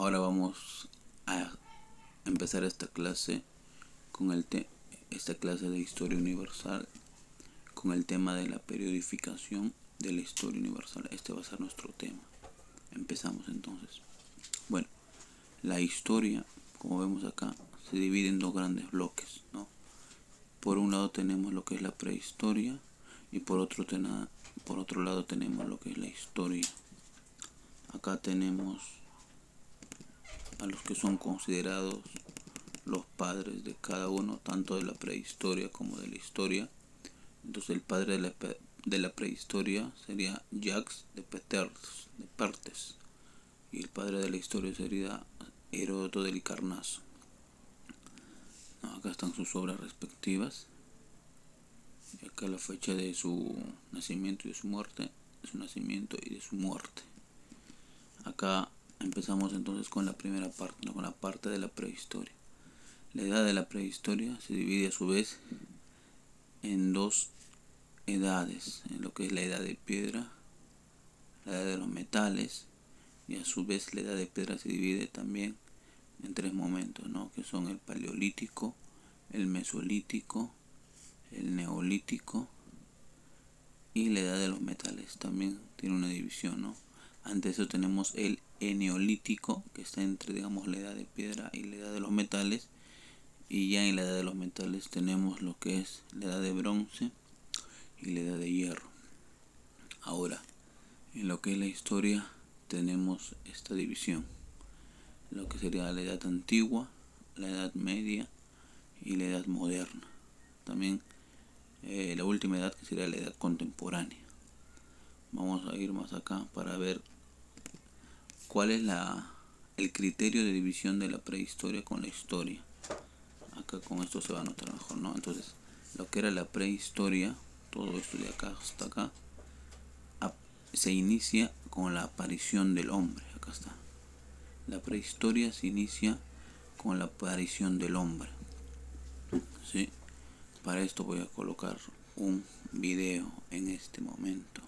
Ahora vamos a empezar esta clase con esta clase de historia universal con el tema de la periodificación de la historia universal. Este va a ser nuestro tema. Empezamos entonces. Bueno, la historia, como vemos acá, se divide en dos grandes bloques, ¿no? Por un lado tenemos lo que es la prehistoria y por otro lado tenemos lo que es la historia. Acá tenemos a los que son considerados los padres de cada uno, tanto de la prehistoria como de la historia. Entonces el padre de la prehistoria sería Jacques de Perthes y el padre de la historia sería Heródoto del Carnazo. Acá están sus obras respectivas. Y acá la fecha de su nacimiento y de su muerte, de su nacimiento y de su muerte. Acá empezamos entonces con la primera parte, con la parte de la prehistoria. La edad de la prehistoria se divide a su vez en dos edades, en lo que es la edad de piedra, la edad de los metales, y a su vez la edad de piedra se divide también en tres momentos, ¿no? Que son el paleolítico, el mesolítico, el neolítico y la edad de los metales. También tiene una división, ¿no? Antes de eso tenemos el eneolítico, que está entre, digamos, la edad de piedra y la edad de los metales. Y ya en la edad de los metales tenemos lo que es la edad de bronce y la edad de hierro. Ahora, en lo que es la historia tenemos esta división, lo que sería la edad antigua, la edad media y la edad moderna. También la última edad, que sería la edad contemporánea. Vamos a ir más acá para ver cuál es el criterio de división de la prehistoria con la historia. Acá con esto se va a notar mejor, ¿no? Entonces, lo que era la prehistoria, todo esto de acá hasta acá, se inicia con la aparición del hombre. Acá está. La prehistoria se inicia con la aparición del hombre. ¿Sí? Para esto voy a colocar un video en este momento.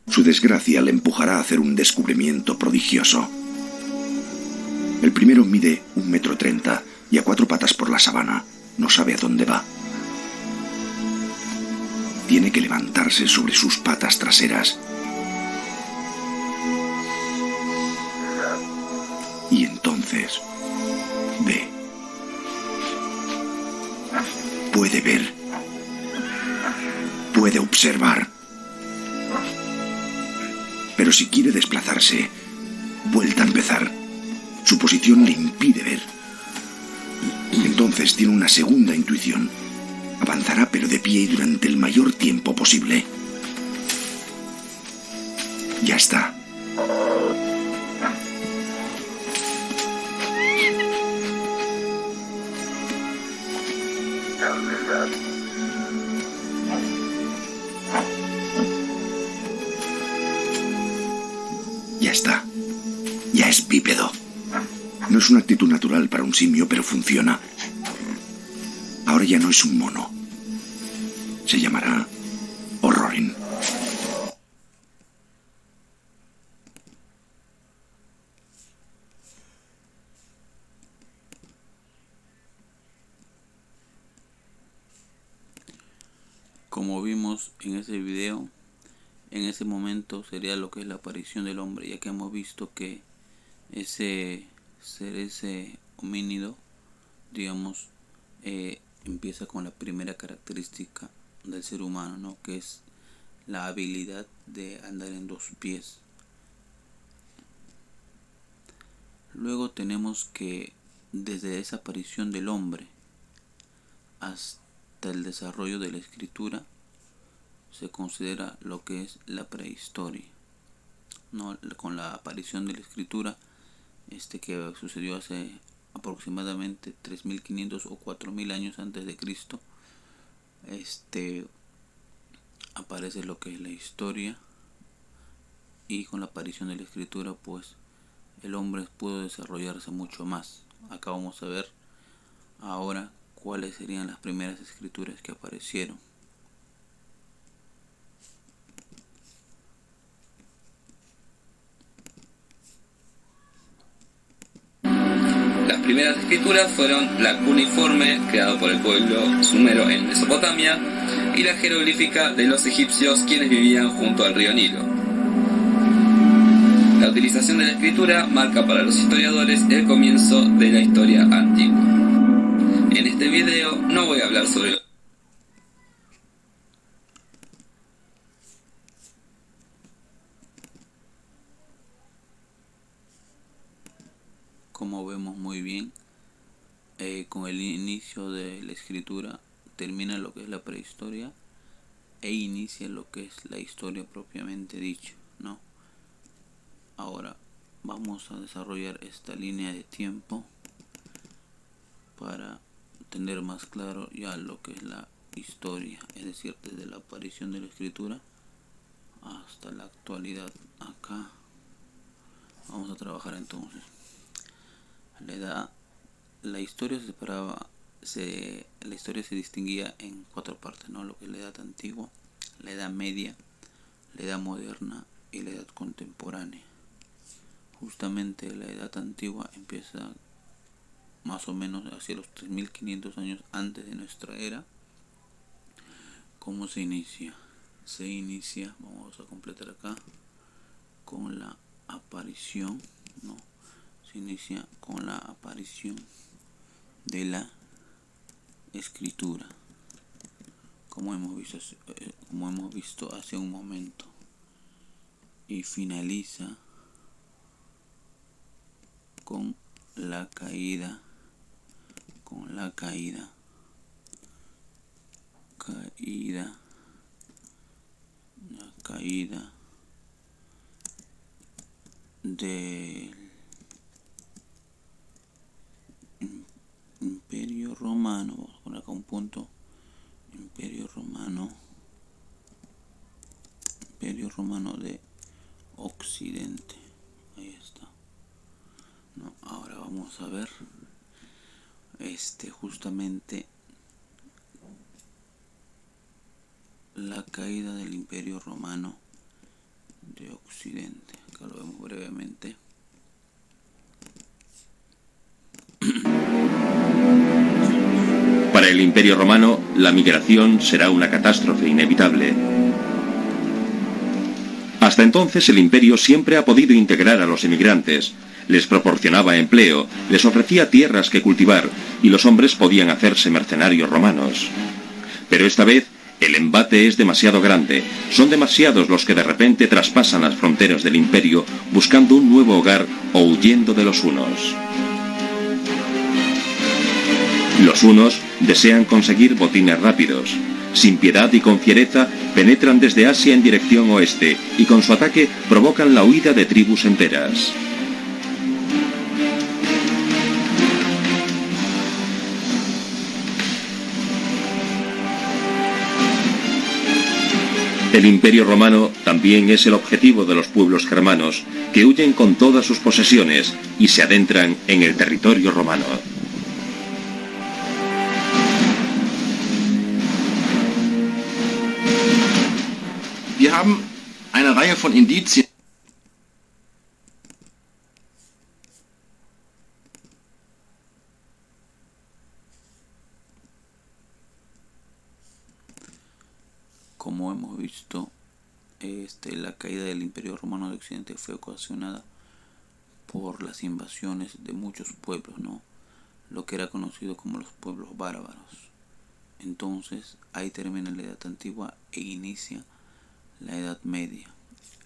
Su desgracia le empujará a hacer un descubrimiento prodigioso. El primero mide 1,30 m y a 4 patas por la sabana. No sabe a dónde va. Tiene que levantarse sobre sus patas traseras. Y entonces ve. Puede ver. Puede observar. Pero si quiere desplazarse, vuelta a empezar. Su posición le impide ver. Entonces tiene una segunda intuición. Avanzará pero de pie y durante el mayor tiempo posible. Ya está. Ya está. Ya es bípedo. No es una actitud natural para un simio, pero funciona. Ahora ya no es un mono. Se llamará Orrorin. Como vimos en ese video, en ese momento sería lo que es la aparición del hombre, ya que hemos visto que ese homínido, digamos, empieza con la primera característica del ser humano, ¿no? Que es la habilidad de andar en dos pies. Luego tenemos que desde esa aparición del hombre hasta el desarrollo de la escritura se considera lo que es la prehistoria, ¿no? Con la aparición de la escritura, que sucedió hace aproximadamente 3.500 o 4.000 años antes de Cristo, aparece lo que es la historia, y con la aparición de la escritura pues el hombre pudo desarrollarse mucho más, Acá vamos a ver ahora cuáles serían las primeras escrituras que aparecieron. Las primeras escrituras fueron la cuneiforme, creado por el pueblo sumero en Mesopotamia, y la jeroglífica de los egipcios, quienes vivían junto al río Nilo. La utilización de la escritura marca para los historiadores el comienzo de la historia antigua. En este video no voy a hablar sobre Como vemos muy bien, con el inicio de la escritura termina lo que es la prehistoria e inicia lo que es la historia propiamente dicha, ¿no? Ahora vamos a desarrollar esta línea de tiempo para tener más claro ya lo que es la historia, es decir, desde la aparición de la escritura hasta la actualidad. Acá vamos a trabajar entonces. La historia la historia se distinguía en 4 partes, ¿no? Lo que es la edad antigua, la edad media, la edad moderna y la edad contemporánea. Justamente la edad antigua empieza más o menos hacia los 3500 años antes de nuestra era. ¿Cómo se inicia? Se inicia, vamos a completar acá, con la aparición, ¿no? Se inicia con la aparición de la escritura, como hemos visto hace un momento, y finaliza con la caída del Imperio Romano. Vamos a poner acá un punto. Imperio Romano de Occidente. Ahí está. No, ahora vamos a ver justamente la caída del Imperio Romano de Occidente. Acá lo vemos brevemente. Para el Imperio Romano, la migración será una catástrofe inevitable. Hasta entonces el imperio siempre ha podido integrar a los emigrantes, les proporcionaba empleo, les ofrecía tierras que cultivar y los hombres podían hacerse mercenarios romanos. Pero esta vez el embate es demasiado grande, son demasiados los que de repente traspasan las fronteras del imperio buscando un nuevo hogar o huyendo de los hunos. Los hunos desean conseguir botines rápidos. Sin piedad y con fiereza, penetran desde Asia en dirección oeste y con su ataque provocan la huida de tribus enteras. El Imperio Romano también es el objetivo de los pueblos germanos, que huyen con todas sus posesiones y se adentran en el territorio romano. Wir haben eine Reihe von Indizien. Como hemos visto, la caída del Imperio Romano de Occidente fue ocasionada por las invasiones de muchos pueblos, ¿no? Lo que era conocido como los pueblos bárbaros. Entonces, ahí termina la Edad Antigua e inicia la Edad Media.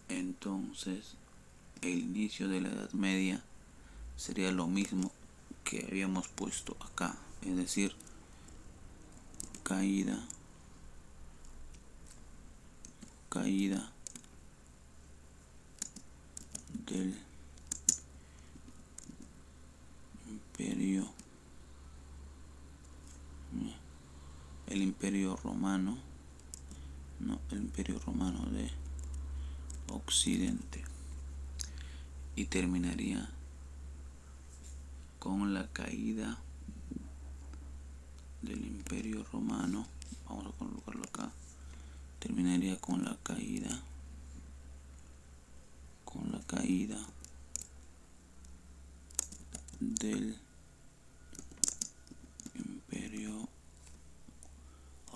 Entonces, el inicio de la Edad Media sería lo mismo que habíamos puesto acá, es decir, caída del Imperio Romano, el Imperio Romano de Occidente, y terminaría con la caída del Imperio Romano. Vamos a colocarlo acá. Terminaría con la caída del Imperio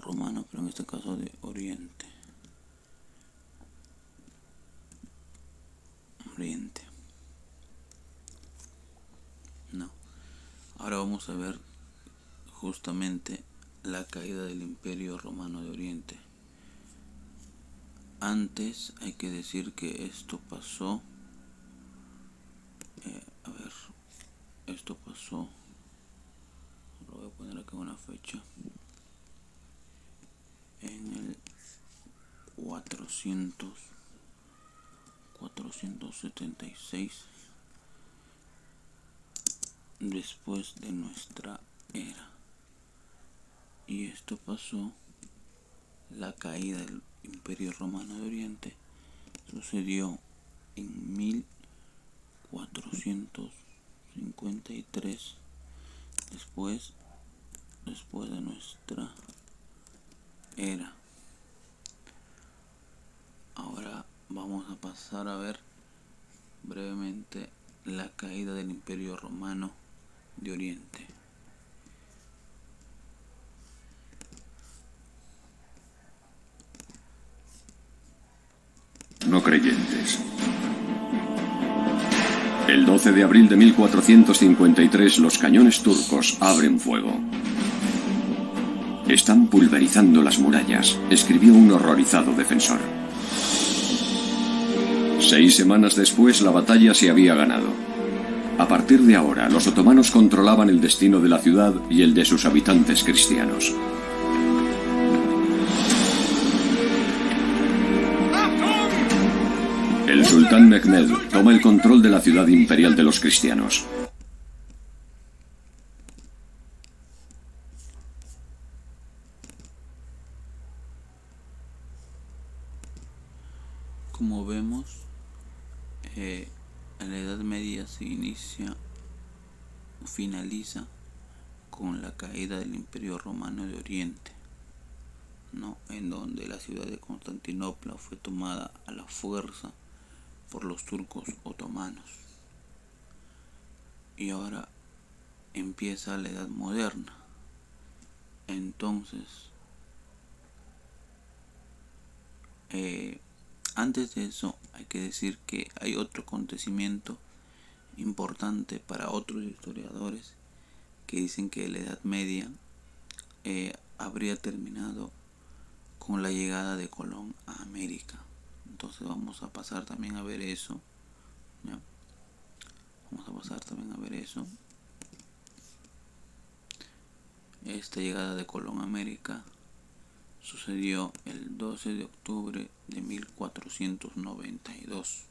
Romano, pero en este caso de Oriente. No. Ahora vamos a ver justamente la caída del Imperio Romano de Oriente. Antes hay que decir que esto pasó, esto pasó, lo voy a poner acá una fecha, en el 476 después de nuestra era. Y esto pasó, la caída del Imperio Romano de Oriente sucedió en 1453 después de nuestra era. Ahora vamos a pasar a ver brevemente la caída del Imperio Romano de Oriente. No creyentes. El 12 de abril de 1453 los cañones turcos abren fuego. Están pulverizando las murallas, escribió un horrorizado defensor. 6 semanas después la batalla se había ganado. A partir de ahora, los otomanos controlaban el destino de la ciudad y el de sus habitantes cristianos. El sultán Mehmed toma el control de la ciudad imperial de los cristianos. Como vemos, la Edad Media se finaliza con la caída del Imperio Romano de Oriente, ¿no? En donde la ciudad de Constantinopla fue tomada a la fuerza por los turcos otomanos. Y ahora empieza la Edad Moderna. Entonces, antes de eso hay que decir que hay otro acontecimiento importante para otros historiadores que dicen que la Edad Media habría terminado con la llegada de Colón a América. Entonces vamos a pasar también a ver eso, ¿ya? Vamos a pasar también a ver eso. Esta llegada de Colón a América sucedió el 12 de octubre de 1492.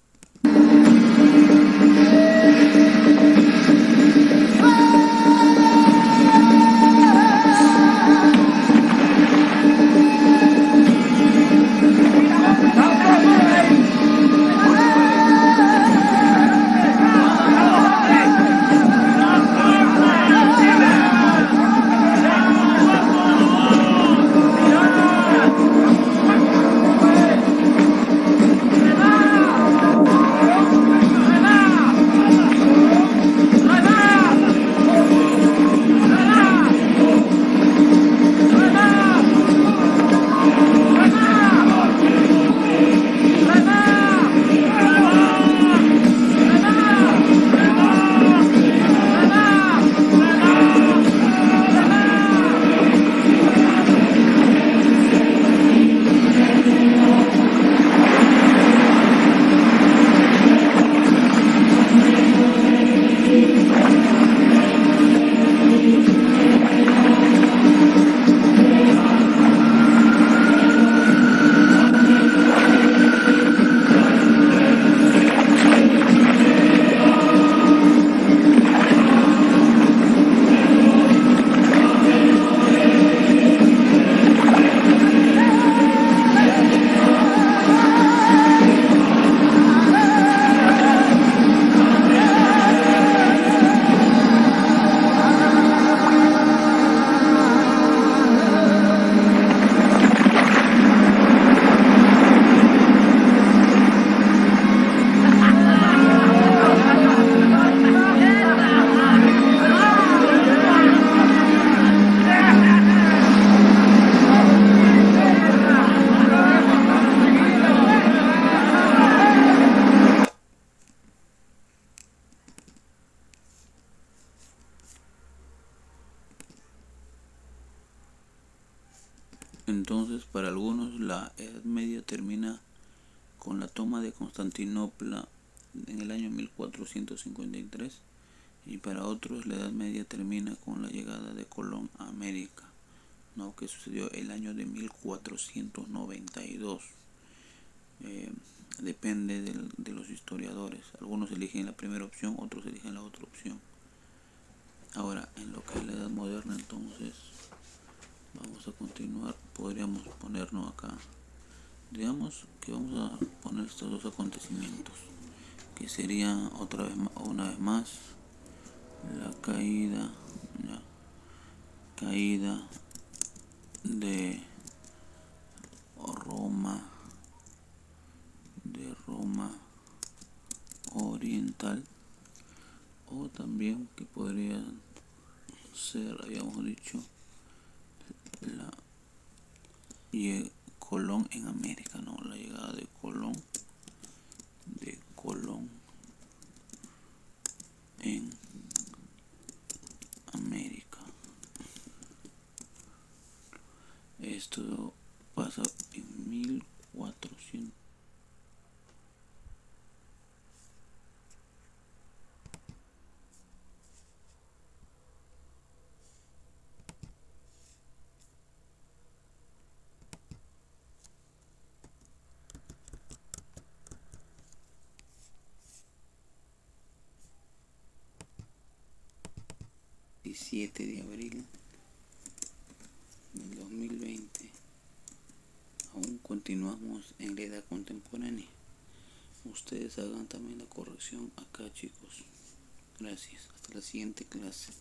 Entonces, para algunos la Edad Media termina con la toma de Constantinopla en el año 1453, y para otros la Edad Media termina con la llegada de Colón a América, ¿no?, que sucedió el año de 1492. Depende de los historiadores. Algunos eligen la primera opción, otros eligen la otra opción. Ahora, en lo que es la Edad Moderna, entonces vamos a continuar. Podríamos ponernos acá, digamos que vamos a poner estos dos acontecimientos, que sería una vez más la caída de Roma oriental, o también que podría ser, habíamos dicho, Colón en América, ¿no? La llegada de Colón en América. Esto pasa en 1400. El 7 de abril del 2020. Aún continuamos en la edad contemporánea. Ustedes hagan también la corrección acá, chicos. Gracias. Hasta la siguiente clase.